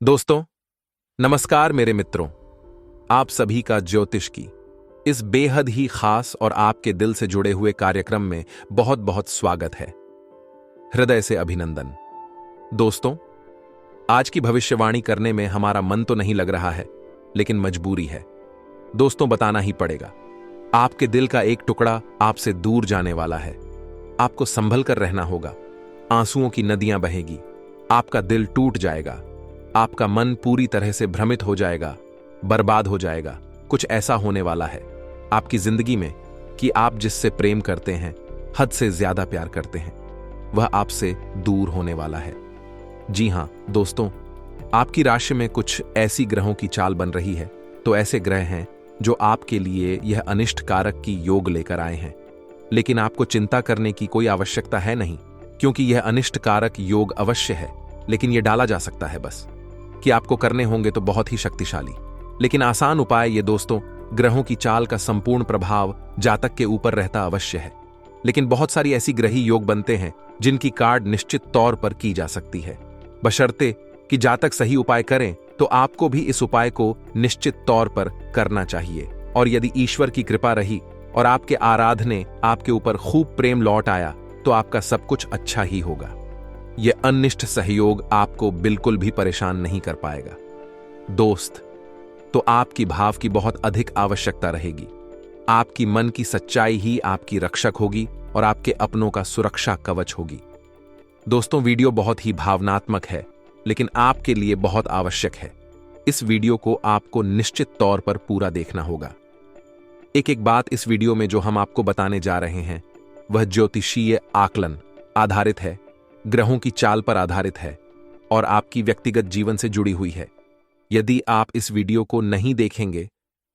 दोस्तों, नमस्कार मेरे मित्रों। आप सभी का ज्योतिष की इस बेहद ही खास और आपके दिल से जुड़े हुए कार्यक्रम में बहुत बहुत स्वागत है। हृदय से अभिनंदन। दोस्तों, आज की भविष्यवाणी करने में हमारा मन तो नहीं लग रहा है, लेकिन मजबूरी है। दोस्तों, बताना ही पड़ेगा। आपके दिल का एक टुकड़ा आपसे दूर जाने वाला है। आपको संभल कर रहना होगा। आंसुओं की नदियां बहेगी। आपका दिल टूट जाएगा। आपका मन पूरी तरह से भ्रमित हो जाएगा, बर्बाद हो जाएगा। कुछ ऐसा होने वाला है आपकी जिंदगी में कि आप जिससे प्रेम करते हैं, हद से ज्यादा प्यार करते हैं, वह आपसे दूर होने वाला है। जी हां दोस्तों, आपकी राशि में कुछ ऐसी ग्रहों की चाल बन रही है। तो ऐसे ग्रह हैं जो आपके लिए यह अनिष्ट कारक की योग लेकर आए हैं। लेकिन आपको चिंता करने की कोई आवश्यकता है नहीं, क्योंकि यह अनिष्ट कारक योग अवश्य है, लेकिन यह डाला जा सकता है। बस कि आपको करने होंगे तो बहुत ही शक्तिशाली लेकिन आसान उपाय ये दोस्तों। ग्रहों की चाल का संपूर्ण प्रभाव जातक के ऊपर रहता अवश्य है, लेकिन बहुत सारी ऐसी ग्रही योग बनते हैं जिनकी कार्ड निश्चित तौर पर की जा सकती है, बशर्ते कि जातक सही उपाय करें। तो आपको भी इस उपाय को निश्चित तौर पर करना चाहिए। और यदि ईश्वर की कृपा रही और आपके आराधने आपके ऊपर खूब प्रेम लौट आया, तो आपका सब कुछ अच्छा ही होगा। यह अनिष्ट सहयोग आपको बिल्कुल भी परेशान नहीं कर पाएगा। दोस्त, तो आपकी भाव की बहुत अधिक आवश्यकता रहेगी। आपकी मन की सच्चाई ही आपकी रक्षक होगी और आपके अपनों का सुरक्षा कवच होगी। दोस्तों, वीडियो बहुत ही भावनात्मक है, लेकिन आपके लिए बहुत आवश्यक है। इस वीडियो को आपको निश्चित तौर पर पूरा देखना होगा। एक एक बात इस वीडियो में जो हम आपको बताने जा रहे हैं, वह ज्योतिषीय आकलन आधारित है, ग्रहों की चाल पर आधारित है और आपकी व्यक्तिगत जीवन से जुड़ी हुई है। यदि आप इस वीडियो को नहीं देखेंगे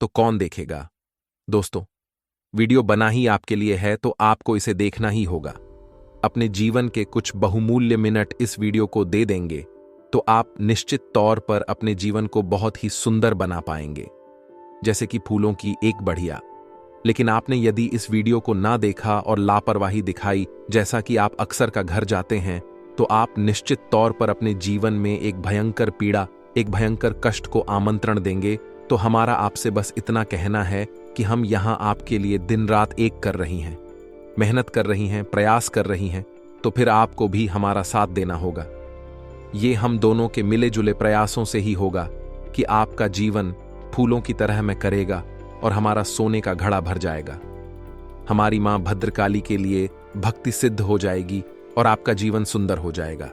तो कौन देखेगा? दोस्तों, वीडियो बना ही आपके लिए है, तो आपको इसे देखना ही होगा। अपने जीवन के कुछ बहुमूल्य मिनट इस वीडियो को दे देंगे तो आप निश्चित तौर पर अपने जीवन को बहुत ही सुंदर बना पाएंगे, जैसे कि फूलों की एक बढ़िया। लेकिन आपने यदि इस वीडियो को ना देखा और लापरवाही दिखाई, जैसा कि आप अक्सर का घर जाते हैं, तो आप निश्चित तौर पर अपने जीवन में एक भयंकर पीड़ा, एक भयंकर कष्ट को आमंत्रण देंगे। तो हमारा आपसे बस इतना कहना है कि हम यहां आपके लिए दिन रात एक कर रही हैं, मेहनत कर रही हैं, प्रयास कर रही हैं, तो फिर आपको भी हमारा साथ देना होगा। ये हम दोनों के मिले जुले प्रयासों से ही होगा कि आपका जीवन फूलों की तरह में करेगा और हमारा सोने का घड़ा भर जाएगा। हमारी मां भद्रकाली के लिए भक्ति सिद्ध हो जाएगी और आपका जीवन सुंदर हो जाएगा।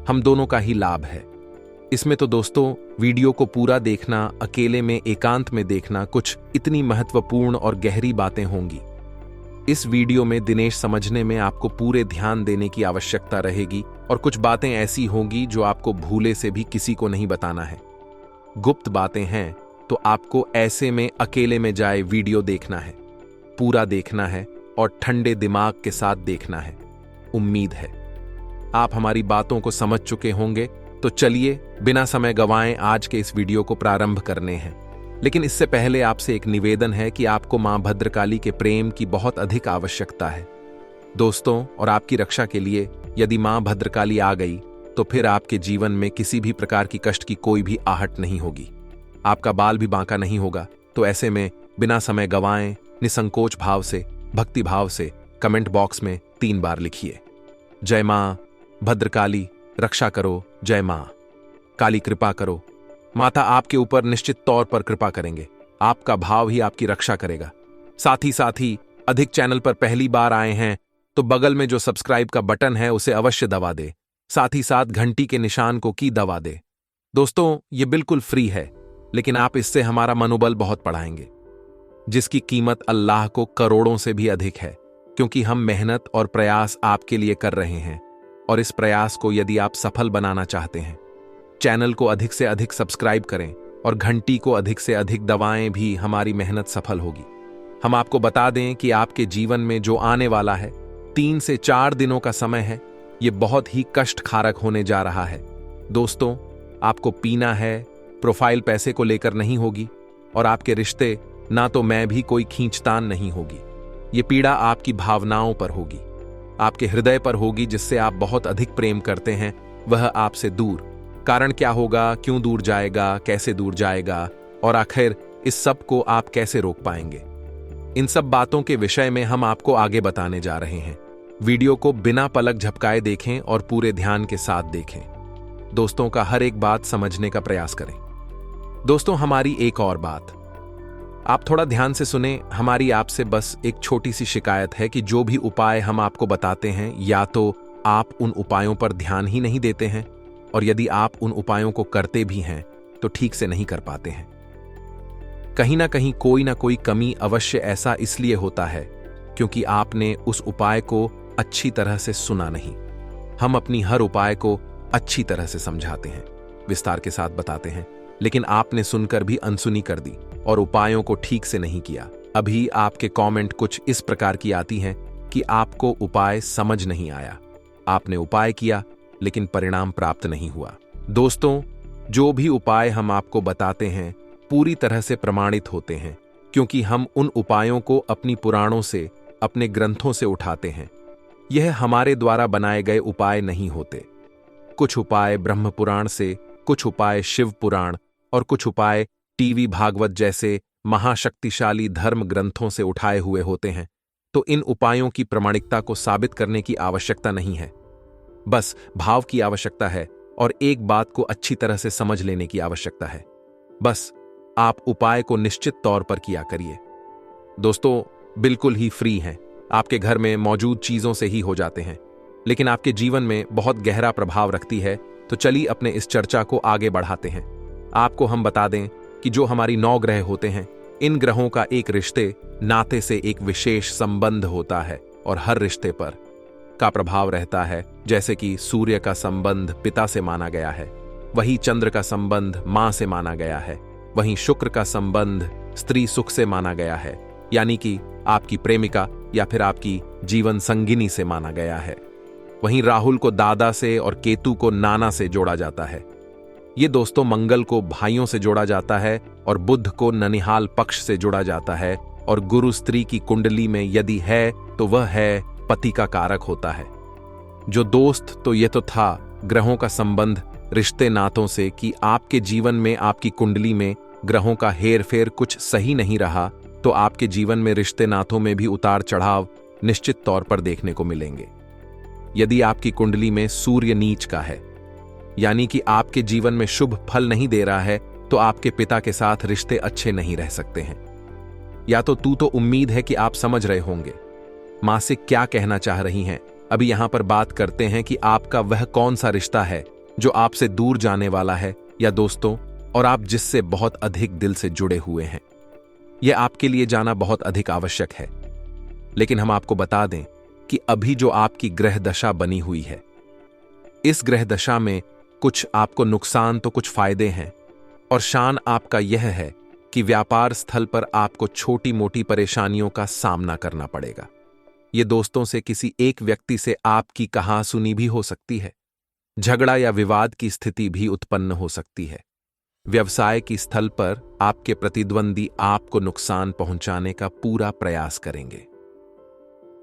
हम दोनों का ही लाभ है इसमें। तो दोस्तों, वीडियो को पूरा देखना, अकेले में एकांत में देखना, कुछ इतनी महत्वपूर्ण और गहरी बातें होंगी। इस वीडियो में दिनेश समझने में आपको पूरे ध्यान देने की आवश्यकता रहेगी और कुछ बातें ऐसी होंगी जो आपको भूले से भी किसी को नहीं बताना है। गुप्त बातें हैं, तो आपको ऐसे में अकेले में जाए वीडियो देखना है, पूरा देखना है और ठंडे दिमाग के साथ देखना है। उम्मीद है आप हमारी बातों को समझ चुके होंगे। तो चलिए बिना समय गंवाए आज के इस वीडियो को प्रारंभ करने हैं। लेकिन इससे पहले आपसे एक निवेदन है कि आपको मां भद्रकाली के प्रेम की बहुत अधिक आवश्यकता है दोस्तों। और आपकी रक्षा के लिए यदि मां भद्रकाली आ गई, तो फिर आपके जीवन में किसी भी प्रकार की कष्ट की कोई भी आहट नहीं होगी, आपका बाल भी बांका नहीं होगा। तो ऐसे में बिना समय गंवाए निसंकोच भाव से, भक्ति भाव से कमेंट बॉक्स में 3 बार लिखिए, जय मां भद्रकाली रक्षा करो, जय मां काली कृपा करो। माता आपके ऊपर निश्चित तौर पर कृपा करेंगे। आपका भाव ही आपकी रक्षा करेगा। साथ ही अधिक चैनल पर पहली बार आए हैं तो बगल में जो सब्सक्राइब का बटन है उसे अवश्य दबा दे। साथ ही साथ घंटी के निशान को की दबा दे। दोस्तों, ये बिल्कुल फ्री है, लेकिन आप इससे हमारा मनोबल बहुत बढ़ाएंगे, जिसकी कीमत अल्लाह को करोड़ों से भी अधिक है। क्योंकि हम मेहनत और प्रयास आपके लिए कर रहे हैं, और इस प्रयास को यदि आप सफल बनाना चाहते हैं, चैनल को अधिक से अधिक सब्सक्राइब करें और घंटी को अधिक से अधिक दबाएं, भी हमारी मेहनत सफल होगी। हम आपको बता दें कि आपके जीवन में जो आने वाला है 3 से 4 दिनों का समय है, ये बहुत ही कष्टकारक होने जा रहा है। दोस्तों, आपको पीना है, प्रोफाइल पैसे को लेकर नहीं होगी, और आपके रिश्ते ना तो मैं भी कोई खींचतान नहीं होगी। ये पीड़ा आपकी भावनाओं पर होगी, आपके हृदय पर होगी, जिससे आप बहुत अधिक प्रेम करते हैं, वह आपसे दूर कारण क्या होगा, क्यों दूर जाएगा, कैसे दूर जाएगा और आखिर इस सब को आप कैसे रोक पाएंगे। इन सब बातों के विषय में हम आपको आगे बताने जा रहे हैं। वीडियो को बिना पलक झपकाए देखें और पूरे ध्यान के साथ देखें। दोस्तों का हर एक बात समझने का प्रयास करें। दोस्तों, हमारी एक और बात आप थोड़ा ध्यान से सुने। हमारी आपसे बस एक छोटी सी शिकायत है कि जो भी उपाय हम आपको बताते हैं, या तो आप उन उपायों पर ध्यान ही नहीं देते हैं, और यदि आप उन उपायों को करते भी हैं तो ठीक से नहीं कर पाते हैं। कहीं ना कोई कमी अवश्य ऐसा इसलिए होता है क्योंकि आपने उस उपाय को अच्छी तरह से सुना नहीं। हम अपनी हर उपाय को अच्छी तरह से समझाते हैं, विस्तार के साथ बताते हैं, लेकिन आपने सुनकर भी अनसुनी कर दी और उपायों को ठीक से नहीं किया। अभी आपके कमेंट कुछ इस प्रकार की आती हैं कि आपको उपाय समझ नहीं आया, आपने उपाय किया लेकिन परिणाम प्राप्त नहीं हुआ। दोस्तों, जो भी उपाय हम आपको बताते हैं पूरी तरह से प्रमाणित होते हैं, क्योंकि हम उन उपायों को अपनी पुराणों से, अपने ग्रंथों से उठाते हैं। यह हमारे द्वारा बनाए गए उपाय नहीं होते। कुछ उपाय ब्रह्म पुराण से, कुछ उपाय शिव पुराण और कुछ उपाय टीवी भागवत जैसे महाशक्तिशाली धर्म ग्रंथों से उठाए हुए होते हैं। तो इन उपायों की प्रामाणिकता को साबित करने की आवश्यकता नहीं है, बस भाव की आवश्यकता है और एक बात को अच्छी तरह से समझ लेने की आवश्यकता है। बस आप उपाय को निश्चित तौर पर किया करिए। दोस्तों, बिल्कुल ही फ्री हैं, आपके घर में मौजूद चीजों से ही हो जाते हैं, लेकिन आपके जीवन में बहुत गहरा प्रभाव रखती है। तो चलिए अपने इस चर्चा को आगे बढ़ाते हैं। आपको हम बता दें कि जो हमारी 9 ग्रह होते हैं, इन ग्रहों का एक रिश्ते नाते से एक विशेष संबंध होता है और हर रिश्ते पर का प्रभाव रहता है। जैसे कि सूर्य का संबंध पिता से माना गया है, वही चंद्र का संबंध मां से माना गया है, वहीं शुक्र का संबंध स्त्री सुख से माना गया है, यानी कि आपकी प्रेमिका या फिर आपकी जीवन संगिनी से माना गया है। वहीं राहुल को दादा से और केतु को नाना से जोड़ा जाता है। ये दोस्तों, मंगल को भाइयों से जोड़ा जाता है और बुध को ननिहाल पक्ष से जोड़ा जाता है, और गुरु स्त्री की कुंडली में यदि है तो वह है पति का कारक होता है। जो दोस्त, तो ये तो था ग्रहों का संबंध रिश्ते नातों से कि आपके जीवन में, आपकी कुंडली में ग्रहों का हेर फेर कुछ सही नहीं रहा तो आपके जीवन में रिश्ते नातों में भी उतार चढ़ाव निश्चित तौर पर देखने को मिलेंगे। यदि आपकी कुंडली में सूर्य नीच का है, यानी कि आपके जीवन में शुभ फल नहीं दे रहा है, तो आपके पिता के साथ रिश्ते अच्छे नहीं रह सकते हैं। या तो उम्मीद है कि आप समझ रहे होंगे मां से क्या कहना चाह रही हैं। अभी यहां पर बात करते हैं कि आपका वह कौन सा रिश्ता है जो आपसे दूर जाने वाला है, या दोस्तों, और आप जिससे बहुत अधिक दिल से जुड़े हुए हैं। यह आपके लिए जाना बहुत अधिक आवश्यक है। लेकिन हम आपको बता दें कि अभी जो आपकी ग्रह दशा बनी हुई है, इस ग्रह दशा में कुछ आपको नुकसान तो कुछ फायदे हैं, और शान आपका यह है कि व्यापार स्थल पर आपको छोटी मोटी परेशानियों का सामना करना पड़ेगा। ये दोस्तों से किसी एक व्यक्ति से आपकी कहासुनी भी हो सकती है, झगड़ा या विवाद की स्थिति भी उत्पन्न हो सकती है। व्यवसाय की स्थल पर आपके प्रतिद्वंदी आपको नुकसान पहुंचाने का पूरा प्रयास करेंगे।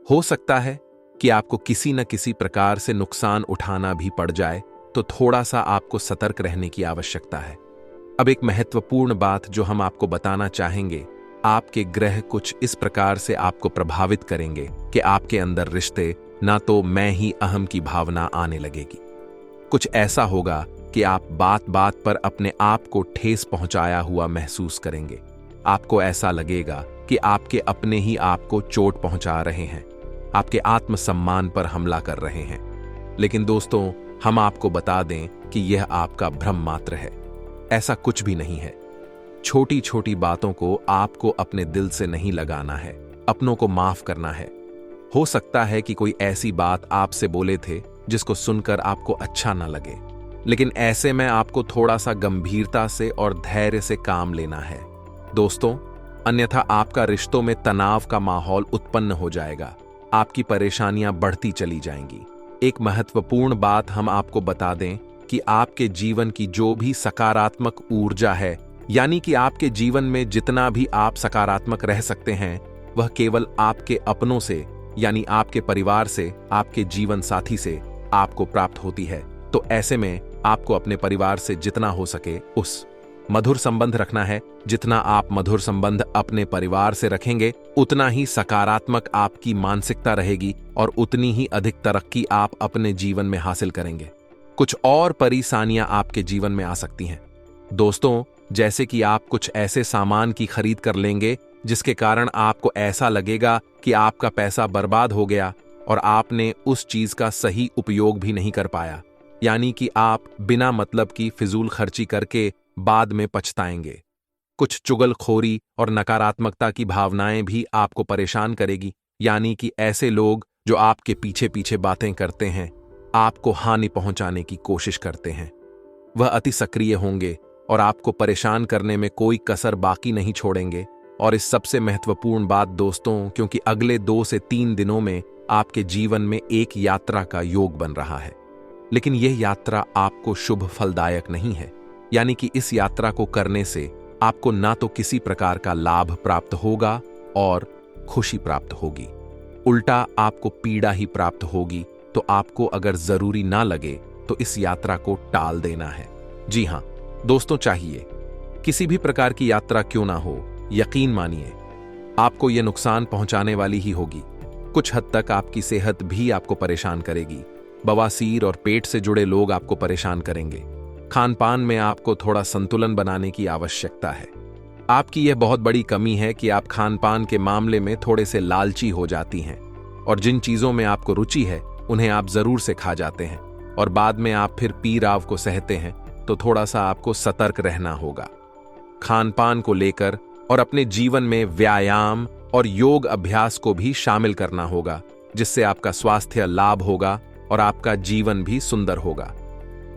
हो सकता है कि आपको किसी न किसी प्रकार से नुकसान उठाना भी पड़ जाए, तो थोड़ा सा आपको सतर्क रहने की आवश्यकता है। अब एक महत्वपूर्ण बात जो हम आपको बताना चाहेंगे, आपके ग्रह कुछ इस प्रकार से आपको प्रभावित करेंगे कि आपके अंदर रिश्ते ना तो मैं ही अहम की भावना आने लगेगी। कुछ ऐसा होगा कि आप बात बात पर अपने आप को ठेस पहुंचाया हुआ महसूस करेंगे। आपको ऐसा लगेगा कि आपके अपने ही आपको चोट पहुंचा रहे हैं, आपके आत्मसम्मान पर हमला कर रहे हैं। लेकिन दोस्तों, हम आपको बता दें कि यह आपका भ्रम मात्र है, ऐसा कुछ भी नहीं है। छोटी छोटी बातों को आपको अपने दिल से नहीं लगाना है, अपनों को माफ करना है। हो सकता है कि कोई ऐसी बात आपसे बोले थे जिसको सुनकर आपको अच्छा ना लगे, लेकिन ऐसे में आपको थोड़ा सा गंभीरता से और धैर्य से काम लेना है दोस्तों, अन्यथा आपका रिश्तों में तनाव का माहौल उत्पन्न हो जाएगा, आपकी परेशानियां बढ़ती चली जाएंगी। एक महत्वपूर्ण बात हम आपको बता दें कि आपके जीवन की जो भी सकारात्मक ऊर्जा है, यानी कि आपके जीवन में जितना भी आप सकारात्मक रह सकते हैं, वह केवल आपके अपनों से, यानी आपके परिवार से, आपके जीवन साथी से आपको प्राप्त होती है। तो ऐसे में आपको अपने परिवार से जितना हो सके उस मधुर संबंध रखना है। जितना आप मधुर संबंध अपने परिवार से रखेंगे, उतना ही सकारात्मक आपकी मानसिकता रहेगी और उतनी ही अधिक तरक्की आप अपने जीवन में हासिल करेंगे। कुछ और परेशानियां आपके जीवन में आ सकती हैं दोस्तों, जैसे कि आप कुछ ऐसे सामान की खरीद कर लेंगे जिसके कारण आपको ऐसा लगेगा कि आपका पैसा बर्बाद हो गया और आपने उस चीज का सही उपयोग भी नहीं कर पाया। यानी कि आप बिना मतलब की फिजूल खर्ची करके बाद में पछताएंगे। कुछ चुगलखोरी और नकारात्मकता की भावनाएं भी आपको परेशान करेगी। यानी कि ऐसे लोग जो आपके पीछे पीछे बातें करते हैं, आपको हानि पहुंचाने की कोशिश करते हैं, वह अति सक्रिय होंगे और आपको परेशान करने में कोई कसर बाकी नहीं छोड़ेंगे। और इस सबसे महत्वपूर्ण बात दोस्तों, क्योंकि अगले 2 से 3 दिनों में आपके जीवन में एक यात्रा का योग बन रहा है, लेकिन यह यात्रा आपको शुभ फलदायक नहीं है। यानी कि इस यात्रा को करने से आपको ना तो किसी प्रकार का लाभ प्राप्त होगा और खुशी प्राप्त होगी, उल्टा आपको पीड़ा ही प्राप्त होगी। तो आपको अगर जरूरी ना लगे तो इस यात्रा को टाल देना है। जी हां दोस्तों, चाहिए किसी भी प्रकार की यात्रा क्यों ना हो, यकीन मानिए आपको यह नुकसान पहुंचाने वाली ही होगी। कुछ हद तक आपकी सेहत भी आपको परेशान करेगी। बवासीर और पेट से जुड़े लोग आपको परेशान करेंगे। खान पान में आपको थोड़ा संतुलन बनाने की आवश्यकता है। आपकी यह बहुत बड़ी कमी है कि आप खान पान के मामले में थोड़े से लालची हो जाती हैं और जिन चीजों में आपको रुचि है उन्हें आप जरूर से खा जाते हैं और बाद में आप फिर पीराव को सहते हैं। तो थोड़ा सा आपको सतर्क रहना होगा खान पान को लेकर, और अपने जीवन में व्यायाम और योग अभ्यास को भी शामिल करना होगा, जिससे आपका स्वास्थ्य लाभ होगा और आपका जीवन भी सुंदर होगा।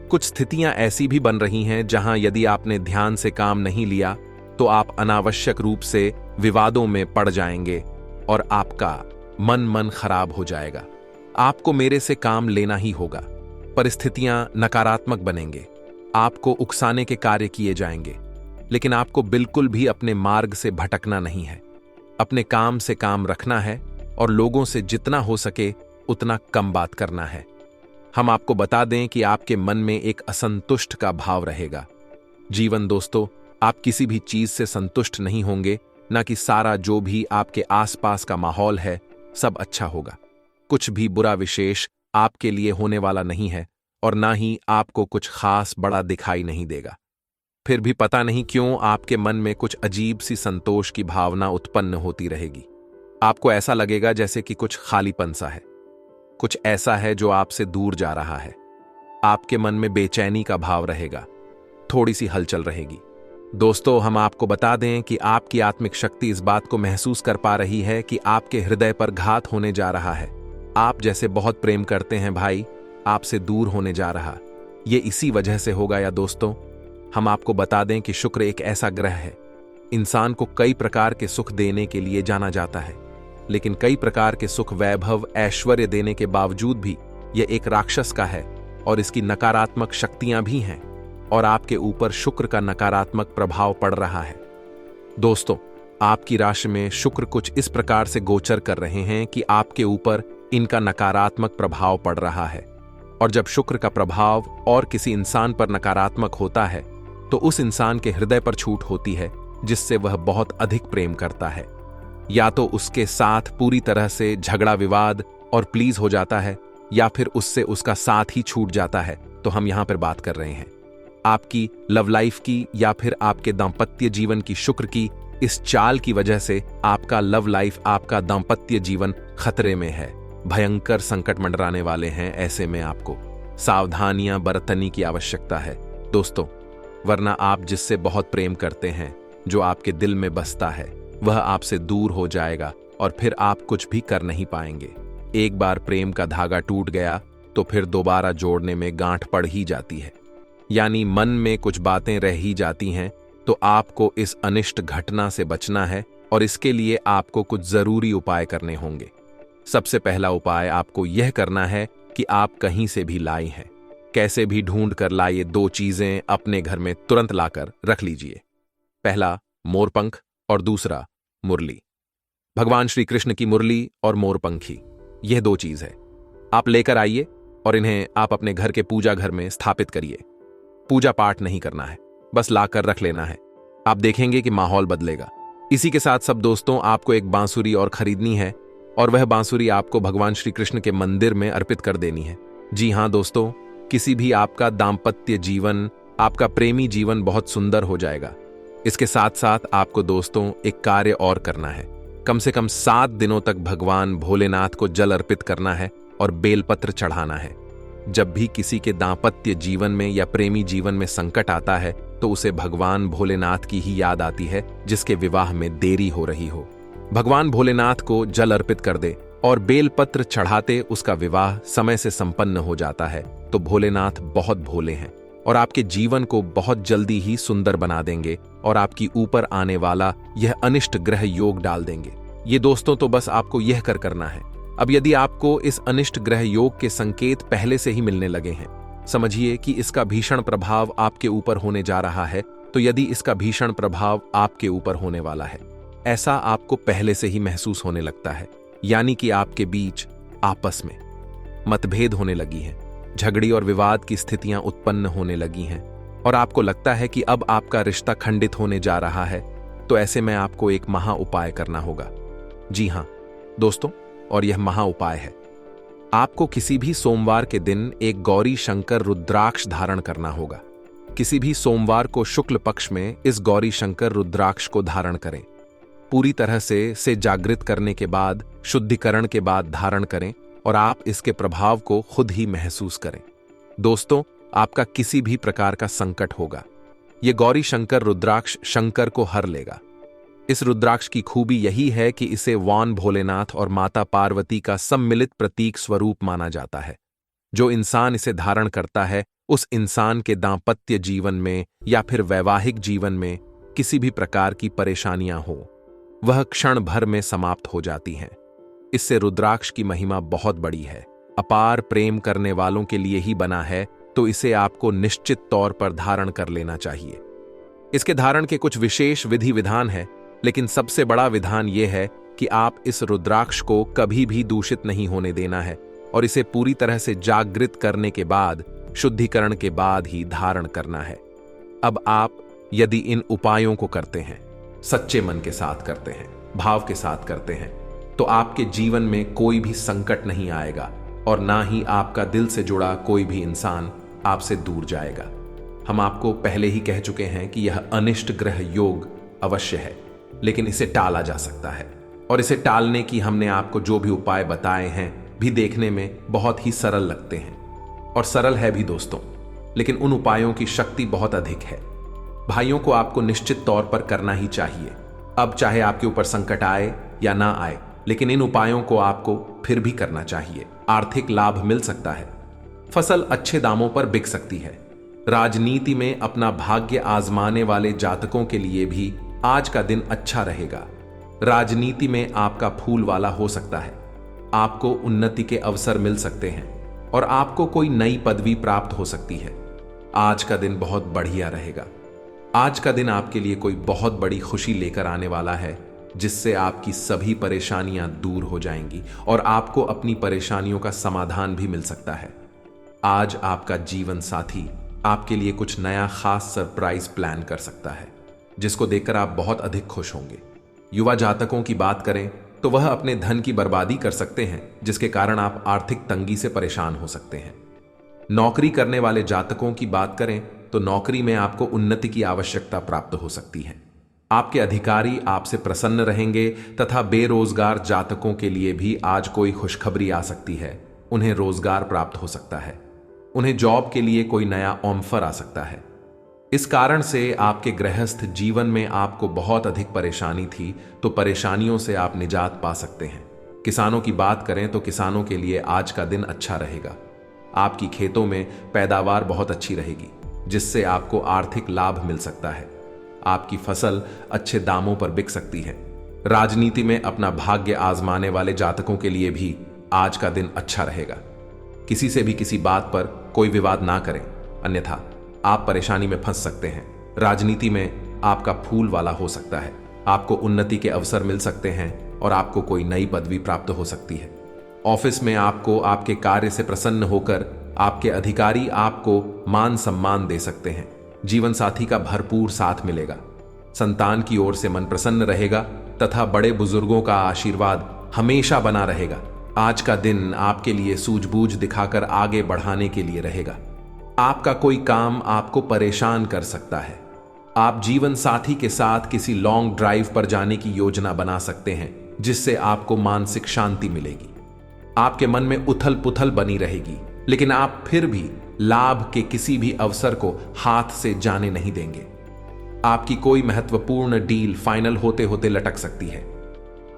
कुछ स्थितियां ऐसी भी बन रही हैं जहां यदि आपने ध्यान से काम नहीं लिया तो आप अनावश्यक रूप से विवादों में पड़ जाएंगे और आपका मन खराब हो जाएगा। आपको मेरे से काम लेना ही होगा। परिस्थितियां नकारात्मक बनेंगे, आपको उकसाने के कार्य किए जाएंगे, लेकिन आपको बिल्कुल भी अपने मार्ग से भटकना नहीं है। अपने काम से काम रखना है और लोगों से जितना हो सके उतना कम बात करना है। हम आपको बता दें कि आपके मन में एक असंतुष्ट का भाव रहेगा। जीवन दोस्तों, आप किसी भी चीज से संतुष्ट नहीं होंगे, ना कि सारा जो भी आपके आसपास का माहौल है सब अच्छा होगा। कुछ भी बुरा विशेष आपके लिए होने वाला नहीं है और ना ही आपको कुछ खास बड़ा दिखाई नहीं देगा। फिर भी पता नहीं क्यों आपके मन में कुछ अजीब सी संतोष की भावना उत्पन्न होती रहेगी। आपको ऐसा लगेगा जैसे कि कुछ खालीपन सा है, कुछ ऐसा है जो आपसे दूर जा रहा है। आपके मन में बेचैनी का भाव रहेगा, थोड़ी सी हलचल रहेगी। दोस्तों, हम आपको बता दें कि आपकी आत्मिक शक्ति इस बात को महसूस कर पा रही है कि आपके हृदय पर घात होने जा रहा है। आप जैसे बहुत प्रेम करते हैं भाई, आपसे दूर होने जा रहा, ये इसी वजह से होगा। या दोस्तों, हम आपको बता दें कि शुक्र एक ऐसा ग्रह है, इंसान को कई प्रकार के सुख देने के लिए जाना जाता है, लेकिन कई प्रकार के सुख वैभव ऐश्वर्य देने के बावजूद भी यह एक राक्षस का है और इसकी नकारात्मक शक्तियां भी हैं और आपके ऊपर शुक्र का नकारात्मक प्रभाव पड़ रहा है। दोस्तों, आपकी राशि में शुक्र कुछ इस प्रकार से गोचर कर रहे हैं कि आपके ऊपर इनका नकारात्मक प्रभाव पड़ रहा है। और जब शुक्र का प्रभाव और किसी इंसान पर नकारात्मक होता है तो उस इंसान के हृदय पर छूट होती है, जिससे वह बहुत अधिक प्रेम करता है। या तो उसके साथ पूरी तरह से झगड़ा विवाद और प्लीज हो जाता है, या फिर उससे उसका साथ ही छूट जाता है। तो हम यहां पर बात कर रहे हैं आपकी लव लाइफ की या फिर आपके दाम्पत्य जीवन की। शुक्र की इस चाल की वजह से आपका लव लाइफ, आपका दाम्पत्य जीवन खतरे में है, भयंकर संकट मंडराने वाले हैं। ऐसे में आपको सावधानियां बरतने की आवश्यकता है दोस्तों, वरना आप जिससे बहुत प्रेम करते हैं, जो आपके दिल में बसता है, वह आपसे दूर हो जाएगा और फिर आप कुछ भी कर नहीं पाएंगे। एक बार प्रेम का धागा टूट गया तो फिर दोबारा जोड़ने में गांठ पड़ ही जाती है, यानी मन में कुछ बातें रह ही जाती हैं। तो आपको इस अनिष्ट घटना से बचना है और इसके लिए आपको कुछ जरूरी उपाय करने होंगे। सबसे पहला उपाय आपको यह करना है कि आप कहीं से भी लाई हैं, कैसे भी ढूंढ कर लाइए 2 चीजें अपने घर में तुरंत लाकर रख लीजिए। पहला मोरपंख और दूसरा मुरली। भगवान श्री कृष्ण की मुरली और मोरपंखी, यह 2 चीज है। आप लेकर आइए और इन्हें आप अपने घर के पूजा घर में स्थापित करिए। पूजा पाठ नहीं करना है, बस लाकर रख लेना है। आप देखेंगे कि माहौल बदलेगा। इसी के साथ सब दोस्तों, आपको एक बांसुरी और खरीदनी है और वह बांसुरी आपको भगवान श्री कृष्ण के मंदिर में अर्पित कर देनी है। जी हाँ दोस्तों, किसी भी आपका दाम्पत्य जीवन, आपका प्रेमी जीवन बहुत सुंदर हो जाएगा। इसके साथ साथ आपको दोस्तों एक कार्य और करना है। कम से कम 7 दिनों तक भगवान भोलेनाथ को जल अर्पित करना है और बेलपत्र चढ़ाना है। जब भी किसी के दाम्पत्य जीवन में या प्रेमी जीवन में संकट आता है तो उसे भगवान भोलेनाथ की ही याद आती है, जिसके विवाह में देरी हो रही हो। भगवान भोलेनाथ को जल अर्पित कर दे और बेलपत्र चढ़ाते उसका विवाह समय से संपन्न हो जाता है तो भोलेनाथ बहुत भोले हैं और आपके जीवन को बहुत जल्दी ही सुंदर बना देंगे और आपकी ऊपर आने वाला यह अनिष्ट ग्रह योग डाल देंगे। ये दोस्तों तो बस आपको यह करना है। अब यदि आपको इस अनिष्ट ग्रह योग के संकेत पहले से ही मिलने लगे हैं, समझिए कि इसका भीषण प्रभाव आपके ऊपर होने जा रहा है। तो यदि इसका भीषण प्रभाव आपके ऊपर होने वाला है, ऐसा आपको पहले से ही महसूस होने लगता है, यानी कि आपके बीच आपस में मतभेद होने लगी है, झगड़ी और विवाद की स्थितियां उत्पन्न होने लगी हैं और आपको लगता है कि अब आपका रिश्ता खंडित होने जा रहा है, तो ऐसे में आपको एक महा उपाय करना होगा। जी हां दोस्तों, और यह महा उपाय है, आपको किसी भी सोमवार के दिन एक गौरी शंकर रुद्राक्ष धारण करना होगा। किसी भी सोमवार को शुक्ल पक्ष में इस गौरी शंकर रुद्राक्ष को धारण करें। पूरी तरह से जागृत करने के बाद, शुद्धिकरण के बाद धारण करें और आप इसके प्रभाव को खुद ही महसूस करें। दोस्तों, आपका किसी भी प्रकार का संकट होगा, यह गौरी शंकर रुद्राक्ष शंकर को हर लेगा। इस रुद्राक्ष की खूबी यही है कि इसे वान भोलेनाथ और माता पार्वती का सम्मिलित प्रतीक स्वरूप माना जाता है। जो इंसान इसे धारण करता है, उस इंसान के दांपत्य जीवन में या फिर वैवाहिक जीवन में किसी भी प्रकार की परेशानियां हो, वह क्षण भर में समाप्त हो जाती हैं। इससे रुद्राक्ष की महिमा बहुत बड़ी है। अपार प्रेम करने वालों के लिए ही बना है, तो इसे आपको निश्चित तौर पर धारण कर लेना चाहिए। इसके धारण के कुछ विशेष विधि विधान है, लेकिन सबसे बड़ा विधान यह है कि आप इस रुद्राक्ष को कभी भी दूषित नहीं होने देना है और इसे पूरी तरह से जागृत करने के बाद, शुद्धिकरण के बाद ही धारण करना है। अब आप यदि इन उपायों को करते हैं, सच्चे मन के साथ करते हैं, भाव के साथ करते हैं, तो आपके जीवन में कोई भी संकट नहीं आएगा और ना ही आपका दिल से जुड़ा कोई भी इंसान आपसे दूर जाएगा। हम आपको पहले ही कह चुके हैं कि यह अनिष्ट ग्रह योग अवश्य है, लेकिन इसे टाला जा सकता है और इसे टालने की हमने आपको जो भी उपाय बताए हैं भी देखने में बहुत ही सरल लगते हैं और सरल है भी दोस्तों, लेकिन उन उपायों की शक्ति बहुत अधिक है। भाइयों को आपको निश्चित तौर पर करना ही चाहिए। अब चाहे आपके ऊपर संकट आए या ना आए, लेकिन इन उपायों को आपको फिर भी करना चाहिए। आर्थिक लाभ मिल सकता है, फसल अच्छे दामों पर बिक सकती है। राजनीति में अपना भाग्य आजमाने वाले जातकों के लिए भी आज का दिन अच्छा रहेगा। राजनीति में आपका फूल वाला हो सकता है, आपको उन्नति के अवसर मिल सकते हैं और आपको कोई नई पदवी प्राप्त हो सकती है। आज का दिन बहुत बढ़िया रहेगा। आज का दिन आपके लिए कोई बहुत बड़ी खुशी लेकर आने वाला है, जिससे आपकी सभी परेशानियां दूर हो जाएंगी और आपको अपनी परेशानियों का समाधान भी मिल सकता है। आज आपका जीवन साथी आपके लिए कुछ नया खास सरप्राइज प्लान कर सकता है, जिसको देखकर आप बहुत अधिक खुश होंगे। युवा जातकों की बात करें तो वह अपने धन की बर्बादी कर सकते हैं, जिसके कारण आप आर्थिक तंगी से परेशान हो सकते हैं। नौकरी करने वाले जातकों की बात करें तो नौकरी में आपको उन्नति की आवश्यकता प्राप्त हो सकती है। आपके अधिकारी आपसे प्रसन्न रहेंगे तथा बेरोजगार जातकों के लिए भी आज कोई खुशखबरी आ सकती है। उन्हें रोजगार प्राप्त हो सकता है, उन्हें जॉब के लिए कोई नया ऑफर आ सकता है। इस कारण से आपके गृहस्थ जीवन में आपको बहुत अधिक परेशानी थी, तो परेशानियों से आप निजात पा सकते हैं। किसानों की बात करें तो किसानों के लिए आज का दिन अच्छा रहेगा। आपकी खेतों में पैदावार बहुत अच्छी रहेगी, जिससे आपको आर्थिक लाभ मिल सकता है। आपकी फसल अच्छे दामों पर बिक सकती है। राजनीति में अपना भाग्य आजमाने वाले जातकों के लिए भी आज का दिन अच्छा रहेगा। किसी से भी किसी बात पर कोई विवाद ना करें, अन्यथा आप परेशानी में फंस सकते हैं। राजनीति में आपका फूल वाला हो सकता है, आपको उन्नति के अवसर मिल सकते हैं और आपको कोई नई पदवी प्राप्त हो सकती है। ऑफिस में आपको आपके कार्य से प्रसन्न होकर आपके अधिकारी आपको मान सम्मान दे सकते हैं। जीवन साथी का भरपूर साथ मिलेगा। संतान की ओर से मन प्रसन्न रहेगा तथा बड़े बुजुर्गों का आशीर्वाद हमेशा बना रहेगा। आज का दिन आपके लिए सूझबूझ दिखाकर आगे बढ़ाने के लिए रहेगा। आपका कोई काम आपको परेशान कर सकता है। आप जीवन साथी के साथ किसी लॉन्ग ड्राइव पर जाने की योजना बना सकते हैं, जिससे आपको मानसिक शांति मिलेगी। आपके मन में उथल पुथल बनी रहेगी, लेकिन आप फिर भी लाभ के किसी भी अवसर को हाथ से जाने नहीं देंगे। आपकी कोई महत्वपूर्ण डील फाइनल होते होते लटक सकती है।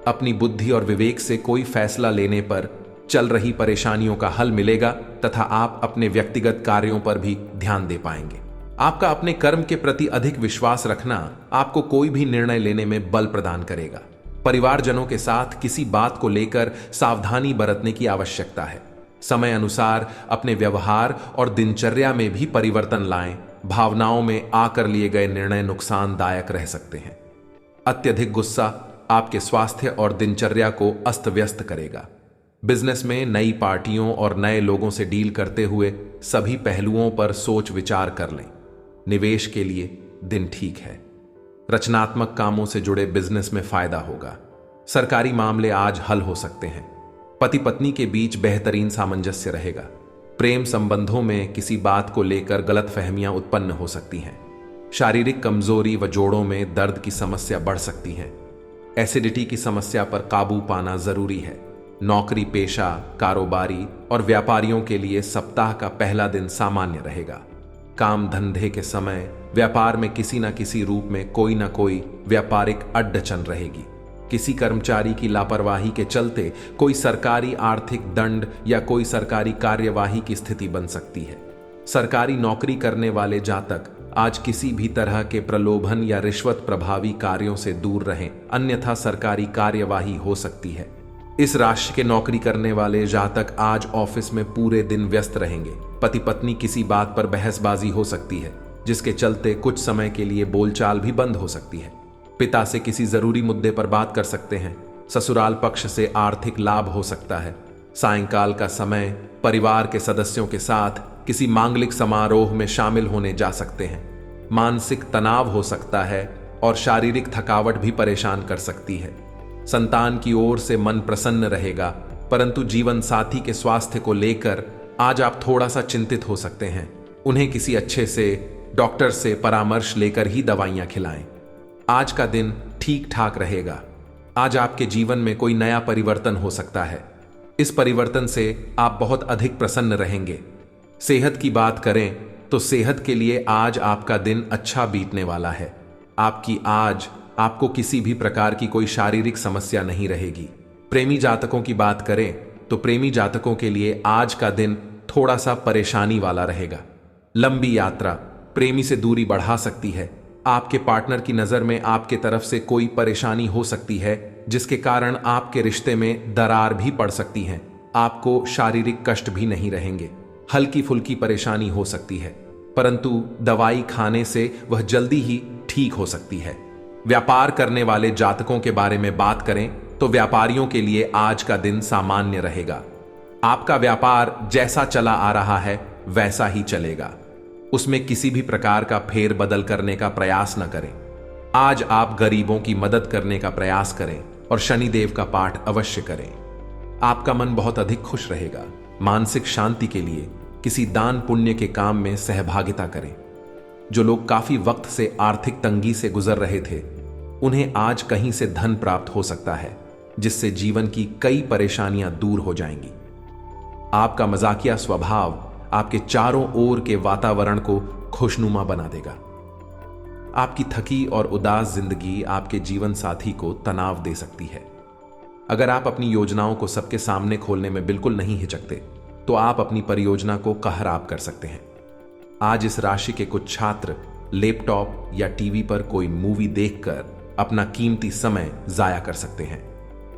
अपनी बुद्धि और विवेक से कोई फैसला लेने पर चल रही परेशानियों का हल मिलेगा तथा आप अपने व्यक्तिगत कार्यों पर भी ध्यान दे पाएंगे। आपका अपने कर्म के प्रति अधिक विश्वास रखना आपको कोई भी निर्णय लेने में बल प्रदान करेगा। परिवारजनों के साथ किसी बात को लेकर सावधानी बरतने की आवश्यकता है। समय अनुसार अपने व्यवहार और दिनचर्या में भी परिवर्तन लाएं। भावनाओं में आकर लिए गए निर्णय नुकसानदायक रह सकते हैं। अत्यधिक गुस्सा आपके स्वास्थ्य और दिनचर्या को अस्त व्यस्त करेगा। बिजनेस में नई पार्टियों और नए लोगों से डील करते हुए सभी पहलुओं पर सोच विचार कर लें। निवेश के लिए दिन ठीक है। रचनात्मक कामों से जुड़े बिजनेस में फायदा होगा। सरकारी मामले आज हल हो सकते हैं। पति पत्नी के बीच बेहतरीन सामंजस्य रहेगा। प्रेम संबंधों में किसी बात को लेकर गलतफहमियां उत्पन्न हो सकती हैं। शारीरिक कमजोरी व जोड़ों में दर्द की समस्या बढ़ सकती है। एसिडिटी की समस्या पर काबू पाना जरूरी है। नौकरी पेशा, कारोबारी और व्यापारियों के लिए सप्ताह का पहला दिन सामान्य रहेगा। काम धंधे के समय व्यापार में किसी न किसी रूप में कोई न कोई व्यापारिक अड़चन रहेगी। किसी कर्मचारी की लापरवाही के चलते कोई सरकारी आर्थिक दंड या कोई सरकारी कार्यवाही की स्थिति बन सकती है। सरकारी नौकरी करने वाले जातक आज किसी भी तरह के प्रलोभन या रिश्वत प्रभावी कार्यों से दूर रहें, अन्यथा सरकारी कार्यवाही हो सकती है। इस राशि के नौकरी करने वाले जातक आज ऑफिस में पूरे दिन व्यस्त रहेंगे। पति पत्नी किसी बात पर बहसबाजी हो सकती है, जिसके चलते कुछ समय के लिए बोलचाल भी बंद हो सकती है। पिता से किसी जरूरी मुद्दे पर बात कर सकते हैं। ससुराल पक्ष से आर्थिक लाभ हो सकता है। सायंकाल का समय परिवार के सदस्यों के साथ किसी मांगलिक समारोह में शामिल होने जा सकते हैं। मानसिक तनाव हो सकता है और शारीरिक थकावट भी परेशान कर सकती है। संतान की ओर से मन प्रसन्न रहेगा, परंतु जीवन साथी के स्वास्थ्य को लेकर आज आप थोड़ा सा चिंतित हो सकते हैं। उन्हें किसी अच्छे से डॉक्टर से परामर्श लेकर ही दवाइयां खिलाएं। आज का दिन ठीक ठाक रहेगा। आज आपके जीवन में कोई नया परिवर्तन हो सकता है। इस परिवर्तन से आप बहुत अधिक प्रसन्न रहेंगे। सेहत की बात करें तो सेहत के लिए आज आपका दिन अच्छा बीतने वाला है। आपको किसी भी प्रकार की कोई शारीरिक समस्या नहीं रहेगी। प्रेमी जातकों की बात करें तो प्रेमी जातकों के लिए आज का दिन थोड़ा सा परेशानी वाला रहेगा। लंबी यात्रा प्रेमी से दूरी बढ़ा सकती है। आपके पार्टनर की नजर में आपके तरफ से कोई परेशानी हो सकती है, जिसके कारण आपके रिश्ते में दरार भी पड़ सकती है। आपको शारीरिक कष्ट भी नहीं रहेंगे। हल्की फुल्की परेशानी हो सकती है, परंतु दवाई खाने से वह जल्दी ही ठीक हो सकती है। व्यापार करने वाले जातकों के बारे में बात करें तो व्यापारियों के लिए आज का दिन सामान्य रहेगा। आपका व्यापार जैसा चला आ रहा है वैसा ही चलेगा। उसमें किसी भी प्रकार का फेर बदल करने का प्रयास न करें। आज आप गरीबों की मदद करने का प्रयास करें और शनिदेव का पाठ अवश्य करें। आपका मन बहुत अधिक खुश रहेगा। मानसिक शांति के लिए किसी दान पुण्य के काम में सहभागिता करें। जो लोग काफी वक्त से आर्थिक तंगी से गुजर रहे थे, उन्हें आज कहीं से धन प्राप्त हो सकता है, जिससे जीवन की कई परेशानियां दूर हो जाएंगी। आपका मजाकिया स्वभाव आपके चारों ओर के वातावरण को खुशनुमा बना देगा। आपकी थकी और उदास जिंदगी आपके जीवन साथी को तनाव दे सकती है। अगर आप अपनी योजनाओं को सबके सामने खोलने में बिल्कुल नहीं हिचकते, तो आप अपनी परियोजना को खराब कर सकते हैं। आज इस राशि के कुछ छात्र लैपटॉप या टीवी पर कोई मूवी देखकर अपना कीमती समय जाया कर सकते हैं।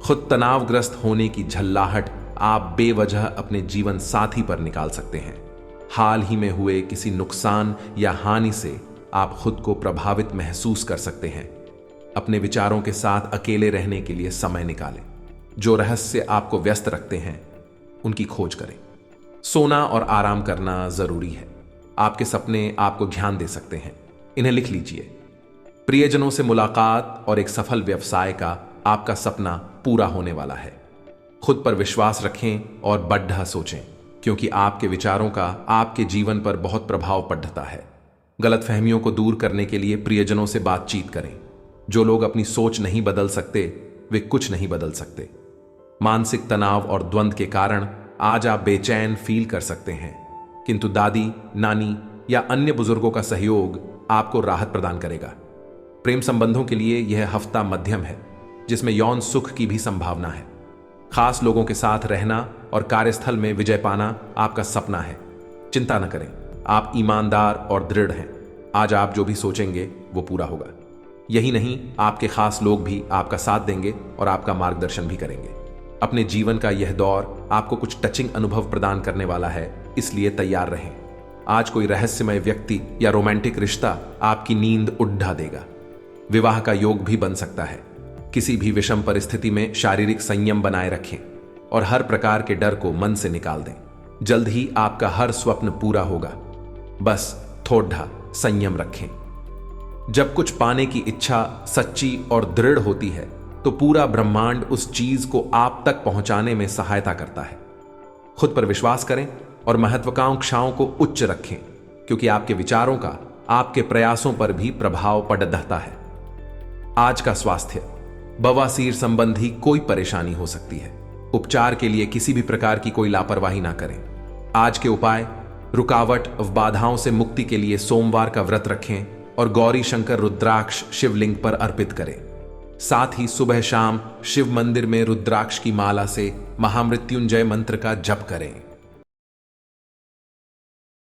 खुद तनावग्रस्त होने की झल्लाहट आप बेवजह अपने जीवन साथी पर निकाल सकते हैं। हाल ही में हुए किसी नुकसान या हानि से आप खुद को प्रभावित महसूस कर सकते हैं। अपने विचारों के साथ अकेले रहने के लिए समय निकालें। जो रहस्य आपको व्यस्त रखते हैं, उनकी खोज करें। सोना और आराम करना जरूरी है। आपके सपने आपको ध्यान दे सकते हैं, इन्हें लिख लीजिए। प्रियजनों से मुलाकात और एक सफल व्यवसाय का आपका सपना पूरा होने वाला है। खुद पर विश्वास रखें और बढ़ा सोचें, क्योंकि आपके विचारों का आपके जीवन पर बहुत प्रभाव पड़ता है। गलतफहमियों को दूर करने के लिए प्रियजनों से बातचीत करें। जो लोग अपनी सोच नहीं बदल सकते वे कुछ नहीं बदल सकते। मानसिक तनाव और द्वंद्व के कारण आज आप बेचैन फील कर सकते हैं, किंतु दादी, नानी या अन्य बुजुर्गों का सहयोग आपको राहत प्रदान करेगा। प्रेम संबंधों के लिए यह हफ्ता मध्यम है, जिसमें यौन सुख की भी संभावना है। खास लोगों के साथ रहना और कार्यस्थल में विजय पाना आपका सपना है। चिंता न करें, आप ईमानदार और दृढ़ हैं। आज आप जो भी सोचेंगे वो पूरा होगा। यही नहीं, आपके खास लोग भी आपका साथ देंगे और आपका मार्गदर्शन भी करेंगे। अपने जीवन का यह दौर आपको कुछ टचिंग अनुभव प्रदान करने वाला है, इसलिए तैयार रहें। आज कोई रहस्यमय व्यक्ति या रोमांटिक रिश्ता आपकी नींद उड़ा देगा। विवाह का योग भी बन सकता है। किसी भी विषम परिस्थिति में शारीरिक संयम बनाए रखें और हर प्रकार के डर को मन से निकाल दें। जल्द ही आपका हर स्वप्न पूरा होगा। बस थोड़ा संयम रखें। जब कुछ पाने की इच्छा सच्ची और दृढ़ होती है तो पूरा ब्रह्मांड उस चीज को आप तक पहुंचाने में सहायता करता है। खुद पर विश्वास करें और महत्वाकांक्षाओं को उच्च रखें, क्योंकि आपके विचारों का आपके प्रयासों पर भी प्रभाव पड़ता है। आज का स्वास्थ्य, बवासीर संबंधी कोई परेशानी हो सकती है। उपचार के लिए किसी भी प्रकार की कोई लापरवाही ना करें। आज के उपाय, रुकावट व बाधाओं से मुक्ति के लिए सोमवार का व्रत रखें और गौरी शंकर रुद्राक्ष शिवलिंग पर अर्पित करें। साथ ही सुबह शाम शिव मंदिर में रुद्राक्ष की माला से महामृत्युंजय मंत्र का जप करें।